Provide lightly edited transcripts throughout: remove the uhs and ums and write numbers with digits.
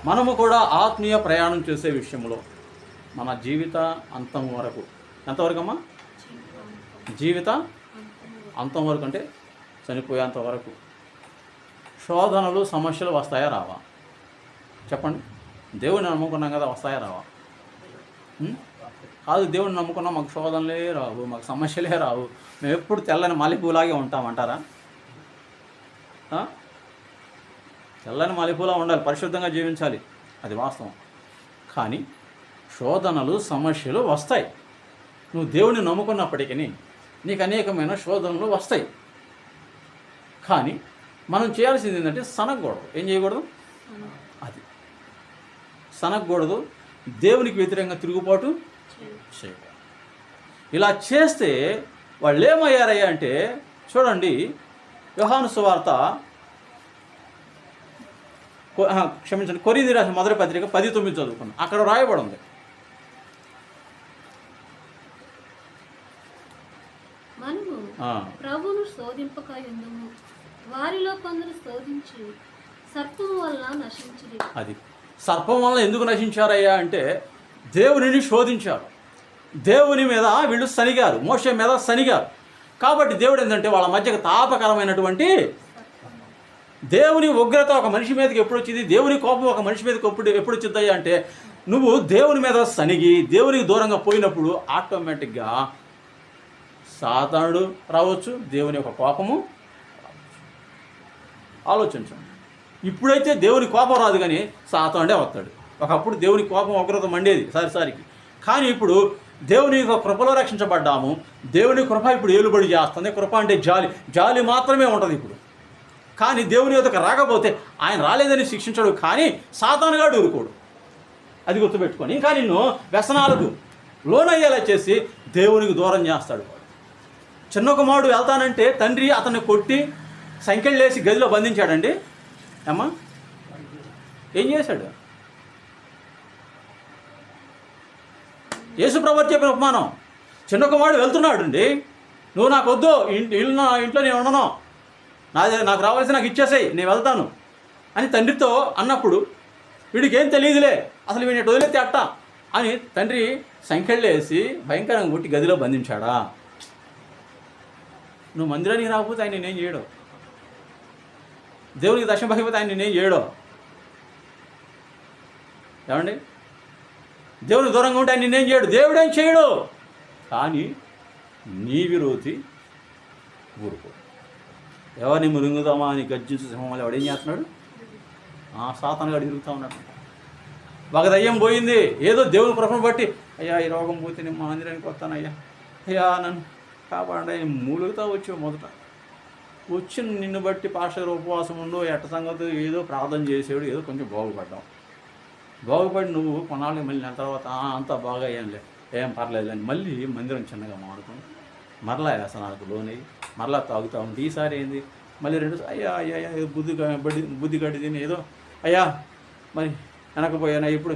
మనము కూడా ఆత్మీయ ప్రయాణం చేసే విషయంలో మన జీవిత అంతం వరకు, ఎంతవరకు అమ్మా? జీవిత అంతం వరకు అంటే చనిపోయేంత వరకు శోధనలు సమస్యలు వస్తాయా రావా? చెప్పండి. దేవుడిని నమ్ముకున్నాం కదా, వస్తాయా రావా? కాదు, దేవుడిని నమ్ముకున్నాం, మాకు శోధనలే రావు, మాకు సమస్యలే రావు, మేము ఎప్పుడు తెల్లని మల్లెపూలాగే ఉంటామంటారా? తెల్లని మల్లెపూలా ఉండాలి, పరిశుద్ధంగా జీవించాలి, అది వాస్తవం. కానీ శోధనలు సమస్యలు వస్తాయి. నువ్వు దేవుడిని నమ్ముకున్నప్పటికీ నీకు అనేకమైన శోధనలు వస్తాయి. కానీ మనం చేయాల్సింది ఏంటంటే సనగకూడదు. ఏం చేయకూడదు? అది సనగకూడదు, దేవునికి వ్యతిరేకంగా తిరుగుబాటు చేయకూడదు. ఇలా చేస్తే వాళ్ళు ఏమయ్యారయ్యా అంటే, చూడండి, యోహాను సువార్త క్షమించండి, కొరింథీ రాసిన మొదటి పత్రిక 10:9 చదువుకున్నాం. అక్కడ రాయబడి ఉంది, ప్రభువును శోధింపకయుందుము, వారిలో కొందరు శోధించి సర్పం వల్ల నశించిరి. అది సర్పం వల్ల ఎందుకు నశించారయ్యా అంటే, దేవునిని శోధించారు, దేవుని మీద వీళ్ళు సనిగారు, మోషే మీద సనిగారు. కాబట్టి దేవుడు ఏంటంటే వాళ్ళ మధ్యకు తాపకరమైనటువంటి దేవుని ఉగ్రత ఒక మనిషి మీదకి ఎప్పుడు వచ్చింది, దేవుని కోపం ఒక మనిషి మీదకి ఎప్పుడు వచ్చిందయ్యా అంటే, నువ్వు దేవుని మీద సనిగి దేవునికి దూరంగా పోయినప్పుడు ఆటోమేటిక్గా సాతానుడు రావచ్చు, దేవుని యొక్క కోపము ఆలోచించండి. ఇప్పుడైతే దేవుని కోపం రాదు, కానీ సాతానుడే వస్తాడు. ఒకప్పుడు దేవుని కోపం ఉగ్రత మండేది సారికి. కానీ ఇప్పుడు దేవుని యొక్క కృపలో రక్షించబడ్డాము, దేవుని కృప ఇప్పుడు ఏలుబడి చేస్తుంది. కృప అంటే జాలి మాత్రమే ఉంటుంది ఇప్పుడు. కానీ దేవుని యొద్దకు రాకపోతే ఆయన రాలేదని శిక్షించడు, కానీ సాతానుగాడు ఊరుకోడు. అది గుర్తుపెట్టుకొని ఇంకా నిన్ను వ్యసనాలకు లోనయ్యేలా చేసి దేవునికి దూరం చేస్తాడు. చిన్న కుమారుడు వెళ్తానంటే తండ్రి అతన్ని కొట్టి సంఖ్యలు వేసి గదిలో బంధించాడండి. అమ్మా ఏం చేశాడు? యేసుప్రభు చెప్పిన ఉపమానం, చిన్న కుమారుడు వెళ్తున్నాడు అండి, నువ్వు నాకు వద్దు, ఇంట్లో నేను ఉండను, నాకు రావాల్సి నాకు ఇచ్చేసాయి, నేను వెళ్తాను అని తండ్రితో అన్నప్పుడు, వీడికి ఏం తెలియదులే, అసలు వీడిని వదిలేస్తే అట్ట అని తండ్రి సంఖ్యలు వేసి భయంకరంగా కొట్టి గదిలో బంధించాడా? నువ్వు మందిరానికి రాకపోతే ఆయన నేనేం చేయడు, దేవునికి దర్శనం పగిపోతే ఆయన నేనేం చేయడు. ఏమండి, దేవునికి దూరంగా ఉంటే ఆయన నేనేం చేయడు, దేవుడేం చేయడు. కానీ నీ విరోధి ఊరుకో. ఎవరిని మురుగుదామా అని గర్జించు సింహం వల్ల వాడేం చేస్తున్నాడు? సాతానుగాడు తిరుగుతూ ఉన్నాడు. ఒక దయ్యం పోయింది, ఏదో దేవుని కృపను బట్టి, అయ్యా ఈ రోగం పోతే నేను మా మందిరానికి వస్తానయ్యా, అయ్యా నన్ను కాపాడండి, మూలుగుతా వచ్చావు. మొదట వచ్చి నిన్ను బట్టి పాస్టర్ ఉపవాసం ఉండు, ఎట్ట సంగతి ఏదో ప్రార్థన చేసేవాడు, ఏదో కొంచెం బాగుపడి నువ్వు కొన్నాళ్ళకి మళ్ళీ నెల తర్వాత అంతా బాగా ఏం పర్లేదు అని మళ్ళీ మందిరం చిన్నగా మాడుకొని మరలా వ్యసనాలకు లోనయ్యి మరలా తాగుతూ ఉంటే ఈసారి ఏంది మళ్ళీ అయ్యా బుద్ధి గడ్డి తిని ఏదో అయ్యా మరి వెనకపోయానా ఇప్పుడు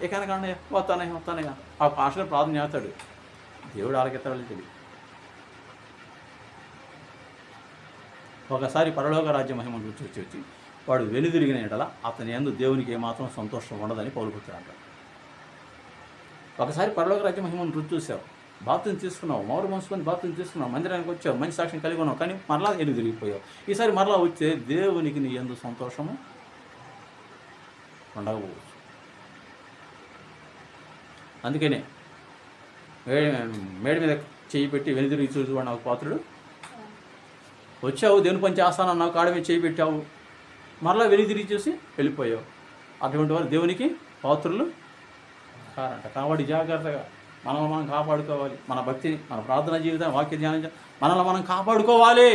ఎక్కనకన్నయ్యా వస్తానయ్యా ఆ పాస్టర్ ప్రార్థన చేస్తాడు, దేవుడు ఆలకెత్తాడు తెలియదు. ఒకసారి పరలోక రాజ్య మహిమ వచ్చి వాడు వెనుదిరిగిన ఎడల అతని యందు దేవునికి ఏమాత్రం సంతోషం ఉండదని పౌలుపుత్రుడు. ఒకసారి పరలోక రాజ్య మహిమను రుచి చూసావు, బాప్తిని తీసుకున్నావు, మౌరు మనసుకొని బాప్తిని తీసుకున్నావు, మందిరానికి వచ్చావు, మంచి సాక్ష్యం కలిగి ఉన్నావు, కానీ మరలా వెనుదిరిగిపోయావు. ఈసారి మరలా వచ్చే దేవునికి నీ యందు సంతోషము ఉండకపోవచ్చు. అందుకనే మేడ మీద చేయి పెట్టి వెనుదిరిగి చూసుకోండి ఒక పాత్రుడు. వచ్చావు, దేవుని పని చేస్తానన్నావు, కాడ మీద చేయి పెట్టావు, మరలా వెనుదిరిగి చూసి వెళ్ళిపోయావు. అటువంటి వారు దేవునికి పాత్రులు కారంట. కాబట్టి జాగ్రత్తగా మనల్ని మనం కాపాడుకోవాలి. మన భక్తిని, మన ప్రార్థన జీవితం, వాక్య ధ్యానం మనల్ని మనం కాపాడుకోవాలి.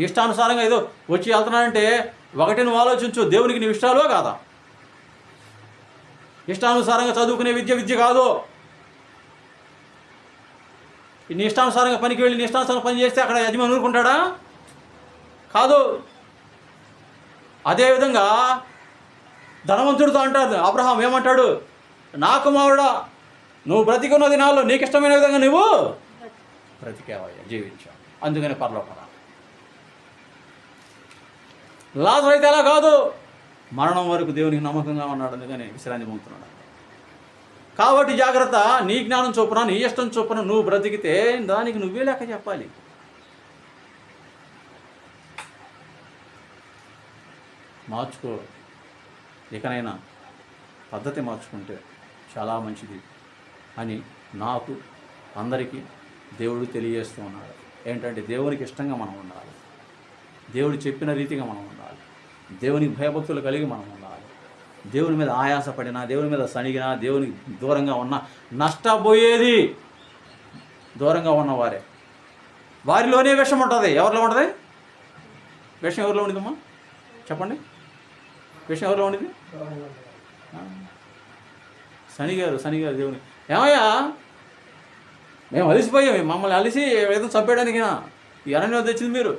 ఇష్టానుసారంగా ఏదో వచ్చి వెళ్తున్నానంటే ఒకటి నువ్వు ఆలోచించు, దేవునికి నీ ఇష్టాలో కాదా? ఇష్టానుసారంగా చదువుకునే విద్య కాదు. నీ ఇష్టానుసారంగా పనికి వెళ్ళి నీ ఇష్టానుసారంగా పని చేస్తే అక్కడ యజమాని ఊరుకుంటాడా? కాదు. అదేవిధంగా ధనవంతుడితో అంటారు అబ్రహాం, ఏమంటాడు? నా కుమారుడా, నువ్వు బ్రతికున్న దినాల్లో నీకు ఇష్టమైన విధంగా నువ్వు బ్రతికేవయ్యా, జీవించావు, అందుకని పరలోకం. లాజరు అయితే అలా కాదు, మరణం వరకు దేవునికి నమ్మకంగా ఉన్నాడు, అందుకని విశ్రాంతి పొందుతున్నాడు. కాబట్టి జాగ్రత్త, నీ జ్ఞానం చొప్పున నీ ఇష్టం చొప్పున నువ్వు బ్రతికితే దానికి నువ్వే లెక్క చెప్పాలి. మార్చుకో, ఇకనైనా పద్ధతి మార్చుకుంటే చాలా మంచిది అని నాకు అందరికీ దేవుడు తెలియజేస్తూ ఉన్నాడు. ఏంటంటే దేవునికి ఇష్టంగా మనం ఉండాలి, దేవుడు చెప్పిన రీతిగా మనం ఉండాలి, దేవునికి భయభక్తులు కలిగి మనం ఉండాలి. దేవుని మీద ఆయాసపడినా, దేవుని మీద సణిగినా, దేవునికి దూరంగా ఉన్న నష్టపోయేది దూరంగా ఉన్నవారే. వారిలోనే విషం ఉంటుంది. ఎవరిలో ఉంటుంది విషం? ఎవరిలో ఉండిదమ్మా చెప్పండి? విషయం ఎవరిలో ఉండింది? శనిగారు దేవుని. ఏమయ్యా మేము అలిసిపోయాం, మమ్మల్ని అలిసి ఏదో చంపేయడానికి ఈ అరణ్యం తెచ్చింది మీరు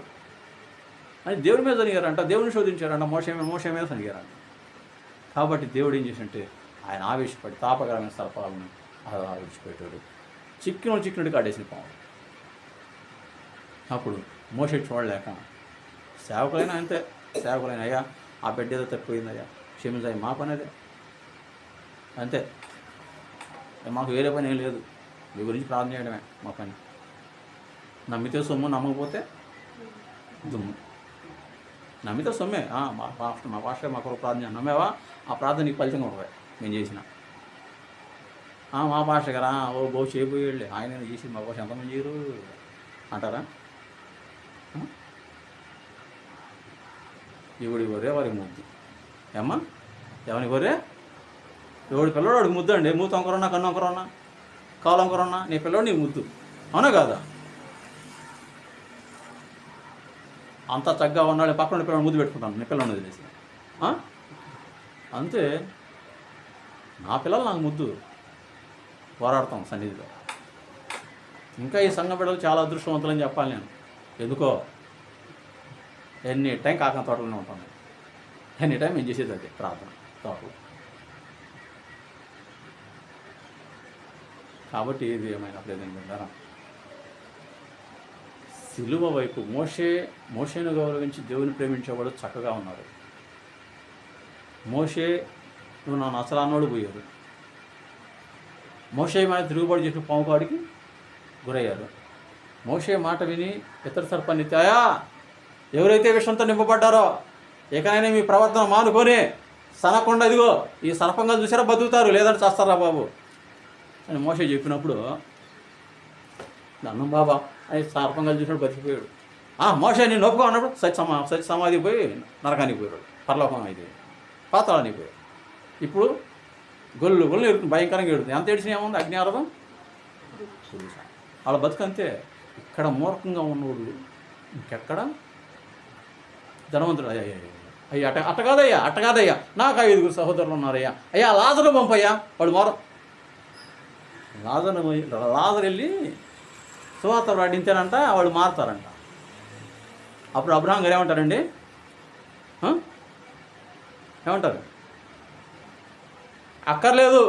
అని దేవుడి మీద శనిగారంట, దేవుని శోధించారంట, మోషే మీద శనిగారంట. కాబట్టి దేవుడు ఏం చేసినట్టే ఆయన ఆవేశపడి తాపకరమైన సర్పాలను అలా విడిచిపెట్టాడు. చిక్కినట్టు కాడేసిన పాము. అప్పుడు మోషే చూడలేక, సేవకులైనా అంతే, సేవకులైనా అయ్యా ఆ బిడ్డ ఏదో తప్పిపోయిందయ్యా క్షమించాయి, మా పని అదే అంతే, మాకు వేరే పని ఏం లేదు, మీ గురించి ప్రార్థన చేయడమే మా పని. నమ్మితే సొమ్ము, నమ్మకపోతే దుమ్ము. నమ్మితే సొమ్మే, మా పాస్టర్ మా కొరకు ప్రార్థన నమ్మేవా, ఆ ప్రార్థన నీకు ఫలితంగా ఉంటుంది మేము చేసిన. మా పాస్టర్ గారా బహు చేయబోయేళ్ళే ఆయన చేసి మా కోసం ఎంతమంది చేయరు అంటారా? ఎవడి గొర్రె వారికి ముద్దు. ఏమ్మా ఎవరి గొర్రె ఎవడి పిల్లడు వాడికి ముద్దు అండి. మూత వంకరన్నా, కన్ను వంకరన్నా, కాలు వంకరన్నా, నీ పిల్లడు నీకు ముద్దు, అవునా కాదా? అంత చక్కగా ఉన్నాడు, పక్కన పిల్లలు ముద్దు పెట్టుకుంటాను, నీ పిల్లలు వదిలేసి. అంతే, నా పిల్లలు నాకు ముద్దు, పోరాడతాం సన్నిధిలో. ఇంకా ఈ సంఘ బిడ్డలు చాలా అదృష్టవంతులని చెప్పాలి నేను. ఎందుకో ఎనీ టైం కాకన తోటలోనే ఉంటాను, ఎనీ టైం ఏం చేసేది అదే ప్రార్థన తోటలో. కాబట్టి ఇది ఏమైనా లేదని విన్నారా? సిలువ వైపు మోషేను గౌరవించి దేవుని ప్రేమించేవాడు చక్కగా ఉన్నారు. మోషే నువ్వు నా అసలాన్నోడు పోయారు. మోషే మీద తిరుగుబాటు చేసిన పాముకాడికి గురయ్యారు. మోషే మాట విని ఇతర సర్పన్నిత్యాయా ఎవరైతే విషంతో నింపబడ్డారో ఏకనైనా మీ ప్రవర్తన మానుకొని సనకుండా ఇదిగో ఈ సర్పంగా చూసారా బతుకుతారు, లేదంటే చేస్తారా బాబు అని మోషే చెప్పినప్పుడు అన్నం బాబా అని సర్పంగా చూసినప్పుడు బతికిపోయాడు. మోషే నేను నొప్పుగా ఉన్నప్పుడు సత్య సమాధికి పోయి నరకానికి పోయాడు, పరలోకం అయితే పాతాళానికి పోయాడు. ఇప్పుడు గొల్లు ఎడుతుంది, భయంకరంగా ఎడుతుంది. ఎంత ఏడిచినా ఏముంది? అగ్నిఆరదం వాళ్ళ బతుకు అంతే. ఇక్కడ మూర్ఖంగా ఉన్నవాడు ఇంకెక్కడ ధనవంతుడు. అయ్యా అట్ట కాదయ్యా నాకు 5 సహోదరులు ఉన్నారయ్యా, అయ్యా లాజరు పంపయ్యా. వాడు లాజరు వెళ్ళి సువార్త ప్రకటించారంట, వాళ్ళు మారుతారంట. అప్పుడు అబ్రహాం గారు ఏమంటారండి? ఏమంటారు? అక్కర్లేదు,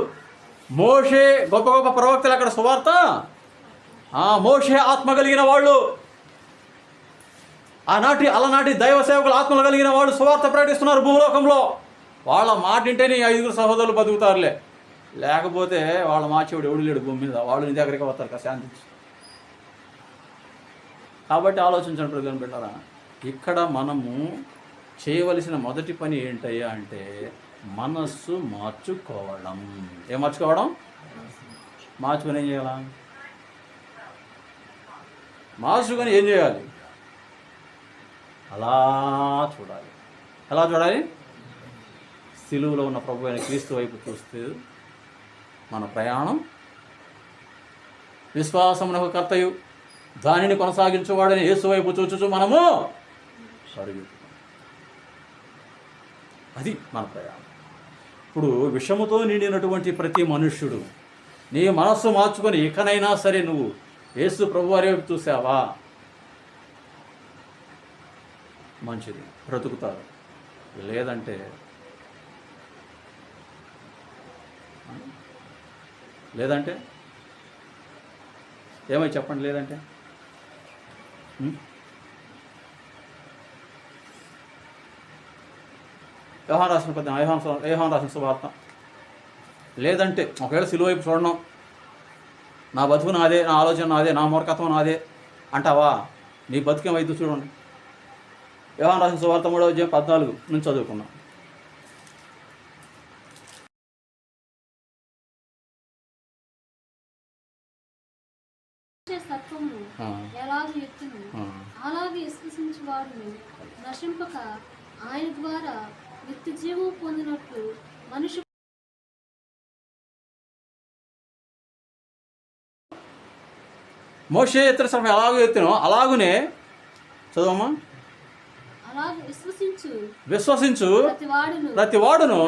మోషే గొప్ప గొప్ప ప్రవక్తలు అక్కడ సువార్త, మోషే ఆత్మ కలిగిన వాళ్ళు, అలనాటి దైవ సేవకులు ఆత్మలు కలిగిన వాళ్ళు సువార్త ప్రకటిస్తున్నారు భూలోకంలో. వాళ్ళ మాట వింటేనే 5 సహోదరులు బతుకుతారులే, లేకపోతే వాళ్ళ మార్చేవాడు ఎవడు లేడు భూమి మీద. వాళ్ళు నీ దగ్గరికి వస్తారు శాంతించి. కాబట్టి ఆలోచించండి ప్రజలను పెట్టారా, ఇక్కడ మనము చేయవలసిన మొదటి పని ఏంటయ్యా అంటే మనస్సు మార్చుకోవడం. ఏం మార్చుకోవడం? మార్చుకొని ఏం చేయాలా? మార్చుకొని ఏం చేయాలి? అలా చూడాలి. ఎలా చూడాలి? సిలువలో ఉన్న ప్రభు అయిన క్రీస్తు వైపు చూస్తూ మన ప్రయాణం విశ్వాసమునకు కర్తయు దానిని కొనసాగించువాడని యేసు వైపు చూచుచు మనము పరుగుతున్నాం. అది మన ప్రయాణం. ఇప్పుడు విషముతో నిండినటువంటి ప్రతి మనుష్యుడు నీ మనస్సు మార్చుకొని ఇకనైనా సరే నువ్వు యేసు ప్రభువారి వైపు చూసావా, మంచిది, బ్రతుకుతారు. లేదంటే ఏమై చెప్పండి? లేదంటే యోహాను రాసిన సువార్త. లేదంటే ఒకవేళ సిలువ వైపు చూడడం, నా బతుకు నాదే, నా ఆలోచన నాదే, నా మూర్ఖత్వం నాదే అంటావా, నీ బతుకేమైతే చూడండి. యోహాను రాసిన సువార్త 3వ అధ్యాయం 14 నుంచి చదువుకున్నాం. సర్పము ఎలాగూ ఎత్తును అలాగే విశ్వసించి వాడును నశింపక ఆయన ద్వారా నిత్య జీవం పొందినట్లు మనిషి మోషే ఎత్తిన సర్పం ఎలాగో ఎత్తునో అలాగునే చదవమ్మా. అలాగే విశ్వసించు ప్రతి వాడును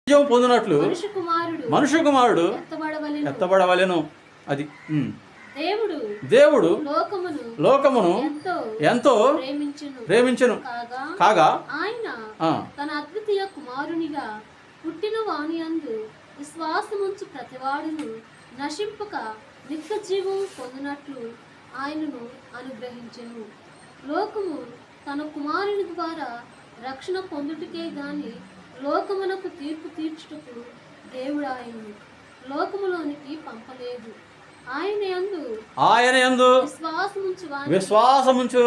జీవం పొందినట్లు మనుష్య కుమారుడు ఎత్తబడవలెను. అది దేవుడు లోకమును ఎంతో ప్రేమించెను కాగా ఆయన తన అద్వితీయ కుమారునిగా పుట్టిన వాని యందు విశ్వాసముంచు ప్రతివాడును నశింపక నిత్య జీవము పొందినట్లు ఆయనను అనుగ్రహించెను. లోకము తన కుమారుని ద్వారా రక్షణ పొందుటకే గాని లోకమునకు తీర్పు తీర్చుటకు దేవుడు ఆయనను లోకములోనికి పంపలేదు. ఆయన యందు విశ్వాసముంచు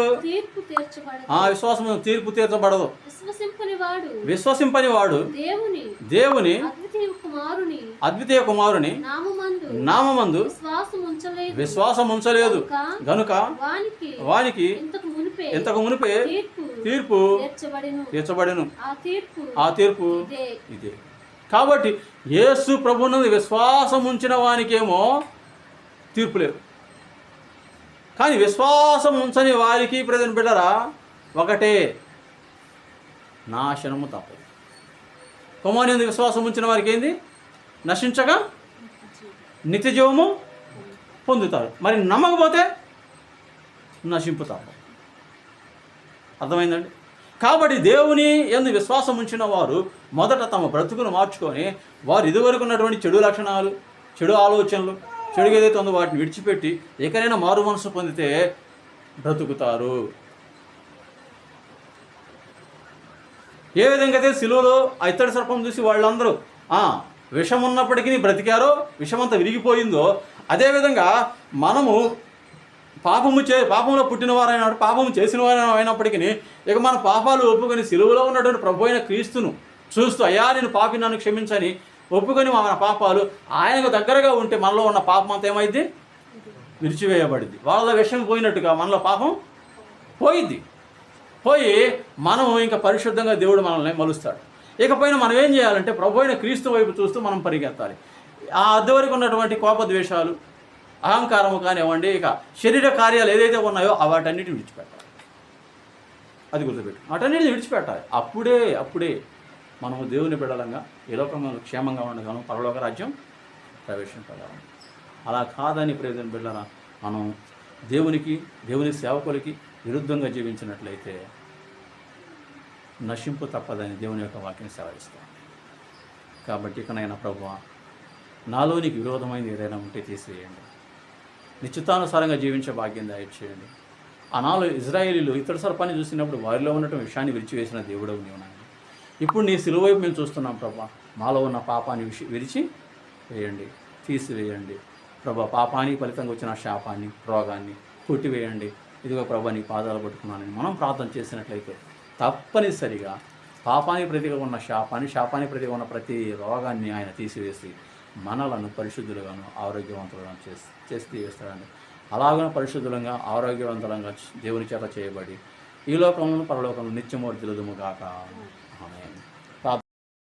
తీర్పు తీర్చబడదు. విశ్వసింపని వాడు దేవుని అద్వితీయ కుమారుని నామమందు విశ్వాసముంచలేదు గనుక వానికి ఇంతకు మునిపే తీర్పు తీర్చబడెను. ఆ తీర్పు ఇదే. కాబట్టి యేసు ప్రభువునందు విశ్వాసం ఉంచిన వానికేమో తీర్పు లేదు, కానీ విశ్వాసం ఉంచని వారికి ప్రజలు బిడ్డరా ఒకటే, నాశనము తప్పదు. కుమారుని విశ్వాసం ఉంచిన వారికి ఏంది? నశించగా నిత్య జీవము పొందుతారు. మరి నమ్మకపోతే నశింపు తప్పదు. అర్థమైందండి? కాబట్టి దేవుని యందు విశ్వాసం ఉంచిన వారు మొదట తమ బ్రతుకును మార్చుకొని వారు ఇదివరకు ఉన్నటువంటి చెడు లక్షణాలు, చెడు ఆలోచనలు, చెడు ఏదైతే ఉందో వాటిని విడిచిపెట్టి ఎక్కడైనా మారు మనసు పొందితే బ్రతుకుతారు. ఏ విధంగా అయితే సిలువలో ఆ ఇత్తడి సర్పం చూసి వాళ్ళందరూ విషం ఉన్నప్పటికీ బ్రతికారో, విషమంతా విరిగిపోయిందో, అదేవిధంగా మనము పాపంలో పుట్టిన వారైన పాపము చేసిన వారైన అయినప్పటికీ ఇక మన పాపాలు ఒప్పుకొని సిలువలో ఉన్నటువంటి ప్రభు అయిన క్రీస్తును చూస్తూ, అయ్యా నేను పాపి నన్ను క్షమించని ఒప్పుకొని మన పాపాలు ఆయనకు దగ్గరగా ఉంటే మనలో ఉన్న పాపం అంతా ఏమైంది? విరిచివేయబడింది. వాళ్ళ విషయం పోయినట్టుగా మనలో పాపం పోయి మనం ఇంకా పరిశుద్ధంగా దేవుడు మనల్ని మలుస్తాడు. ఇకపైన మనం ఏం చేయాలంటే ప్రభు అయిన క్రీస్తు వైపు చూస్తూ మనం పరిగెత్తాలి. ఆ అద్దెవరకు ఉన్నటువంటి కోపద్వేషాలు, అహంకారము కానివ్వండి, ఇక శరీర కార్యాలు ఏదైతే ఉన్నాయో వాటన్నిటిని విడిచిపెట్టాలి. అది గుర్తుపెట్టు, వాటన్నిటిని విడిచిపెట్టాలి. అప్పుడే మనము దేవుని బిడ్డలంగా ఈ లోకంలో క్షేమంగా ఉండగలం, పరలోక రాజ్యం ప్రవేశించగలం. అలా కాదని ప్రయోజన బిడ్డల మనం దేవుని సేవకులకి విరుద్ధంగా జీవించినట్లయితే నశింపు తప్పదని దేవుని యొక్క వాక్యం సెలవిస్తాం. కాబట్టి ఇకనైనా ప్రభువా, నాలోనికి విరోధమైనది ఏదైనా ఉంటే తీసివేయండి. నిశ్చితానుసారంగా జీవించే భాగ్యం దయచేయండి. ఆనాడు ఇజ్రాయేలీలు ఇతర సర్పాన్ని చూసినప్పుడు వారిలో ఉన్నటువంటి విషయాన్ని విరిచివేసిన దేవుడవు నీవు నాయన. ఇప్పుడు నీ సిలువ వైపు మేము చూస్తున్నాం ప్రభా. మాలో ఉన్న పాపాన్ని విరిచి వేయండి, తీసివేయండి ప్రభా. పాపానికి ఫలితంగా వచ్చిన శాపాన్ని, రోగాన్ని కొట్టివేయండి. ఇదిగో ప్రభా, నీ పాదాలు పట్టుకున్నానని మనం ప్రార్థన చేసినట్లయితే తప్పనిసరిగా పాపానికి ప్రతిగా ఉన్న శాపానికి ప్రతిగా ఉన్న ప్రతి రోగాన్ని ఆయన తీసివేసి మనలను పరిశుద్ధులుగాను ఆరోగ్యవంతులుగా చేసి తీస్తాడండి. అలాగనే పరిశుద్ధులంగా ఆరోగ్యవంతులంగా దేవుని చేత చేయబడి ఈ లోకంలో పరలోకంలో నిత్యమూర్తులదుము గాక. ఆమేన్.